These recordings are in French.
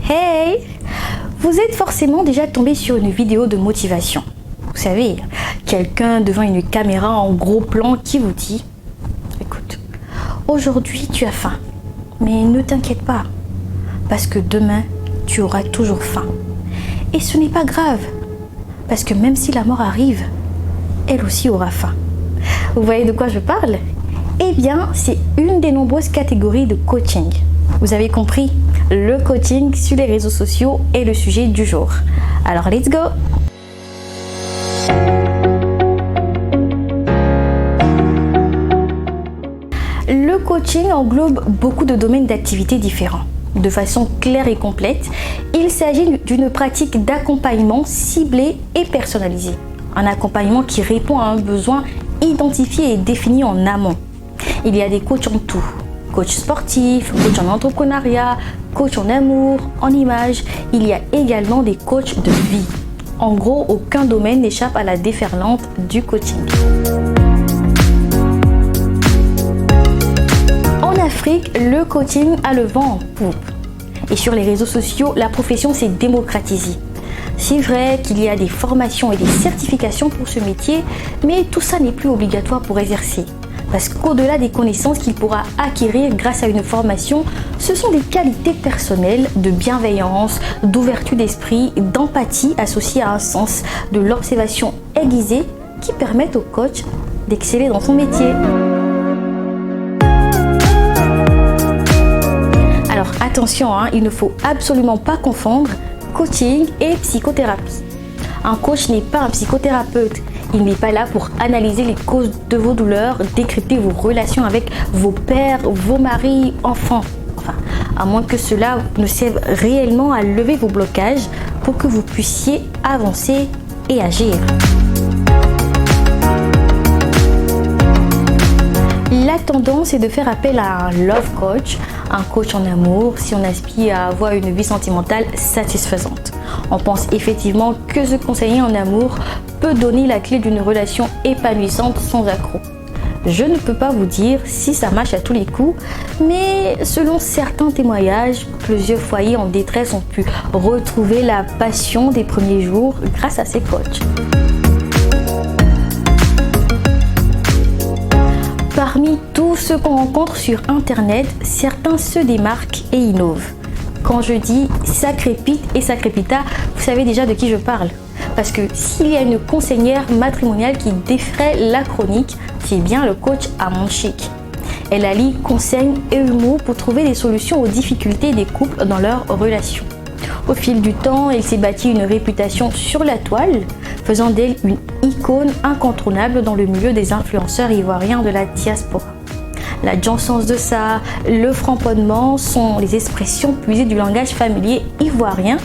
Hey! Vous êtes forcément déjà tombé sur une vidéo de motivation. Vous savez, quelqu'un devant une caméra en gros plan qui vous dit « Écoute, aujourd'hui tu as faim, mais ne t'inquiète pas, parce que demain tu auras toujours faim. Et ce n'est pas grave, parce que même si la mort arrive, elle aussi aura faim. » Vous voyez de quoi je parle? Eh bien, c'est une des nombreuses catégories de coaching. Vous avez compris? Le coaching sur les réseaux sociaux est le sujet du jour. Alors, let's go! Le coaching englobe beaucoup de domaines d'activités différents. De façon claire et complète, il s'agit d'une pratique d'accompagnement ciblé et personnalisé. Un accompagnement qui répond à un besoin identifié et défini en amont. Il y a des coachs en tout. Coach sportif, coach en entrepreneuriat, coach en amour, en image. Il y a également des coachs de vie. En gros, aucun domaine n'échappe à la déferlante du coaching. En Afrique, le coaching a le vent en poupe. Et sur les réseaux sociaux, la profession s'est démocratisée. C'est vrai qu'il y a des formations et des certifications pour ce métier, mais tout ça n'est plus obligatoire pour exercer. Parce qu'au-delà des connaissances qu'il pourra acquérir grâce à une formation, ce sont des qualités personnelles de bienveillance, d'ouverture d'esprit, d'empathie associées à un sens de l'observation aiguisée qui permettent au coach d'exceller dans son métier. Alors attention, il ne faut absolument pas confondre coaching et psychothérapie. Un coach n'est pas un psychothérapeute. Il n'est pas là pour analyser les causes de vos douleurs, décrypter vos relations avec vos pères, vos maris, enfants. Enfin, à moins que cela ne serve réellement à lever vos blocages pour que vous puissiez avancer et agir. La tendance est de faire appel à un love coach, un coach en amour, si on aspire à avoir une vie sentimentale satisfaisante. On pense effectivement que se conseiller en amour peut donner la clé d'une relation épanouissante sans accroc. Je ne peux pas vous dire si ça marche à tous les coups, mais selon certains témoignages, plusieurs foyers en détresse ont pu retrouver la passion des premiers jours grâce à ces coachs. Parmi tous ceux qu'on rencontre sur Internet, certains se démarquent et innovent. Quand je dis ça crépite et ça crépita, vous savez déjà de qui je parle. Parce que s'il y a une conseillère matrimoniale qui défraie la chronique, c'est bien le coach Amande Chic. Elle allie conseils et humour pour trouver des solutions aux difficultés des couples dans leur relation. Au fil du temps, elle s'est bâtie une réputation sur la toile, faisant d'elle une icône incontournable dans le milieu des influenceurs ivoiriens de la diaspora. La jouissance de ça, le framponnement sont les expressions puisées du langage familier ivoirien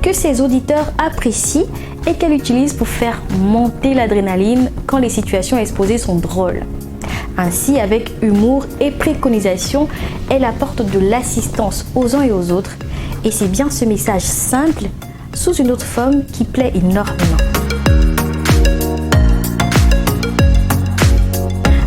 que ses auditeurs apprécient et qu'elle utilise pour faire monter l'adrénaline quand les situations exposées sont drôles. Ainsi, avec humour et préconisation, elle apporte de l'assistance aux uns et aux autres. Et c'est bien ce message simple, sous une autre forme, qui plaît énormément.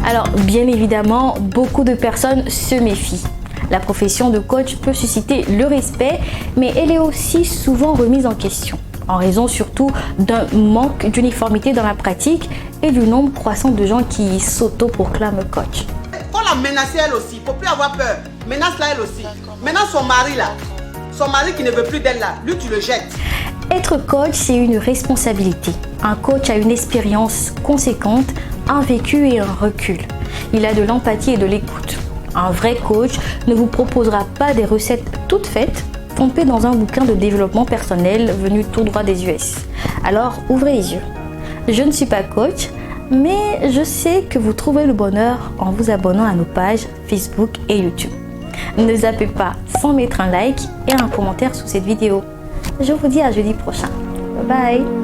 Alors, bien évidemment, beaucoup de personnes se méfient. La profession de coach peut susciter le respect, mais elle est aussi souvent remise en question, en raison surtout d'un manque d'uniformité dans la pratique et du nombre croissant de gens qui s'auto-proclament coach. Faut la menacer elle aussi, faut plus avoir peur. Menace-la elle aussi. Maintenant son mari là, son mari qui ne veut plus d'elle là, lui tu le jettes. Être coach, c'est une responsabilité. Un coach a une expérience conséquente, un vécu et un recul. Il a de l'empathie et de l'écoute. Un vrai coach ne vous proposera pas des recettes toutes faites, pompées dans un bouquin de développement personnel venu tout droit des US. Alors, ouvrez les yeux. Je ne suis pas coach, mais je sais que vous trouverez le bonheur en vous abonnant à nos pages Facebook et YouTube. Ne zappez pas sans mettre un like et un commentaire sous cette vidéo. Je vous dis à jeudi prochain. Bye bye!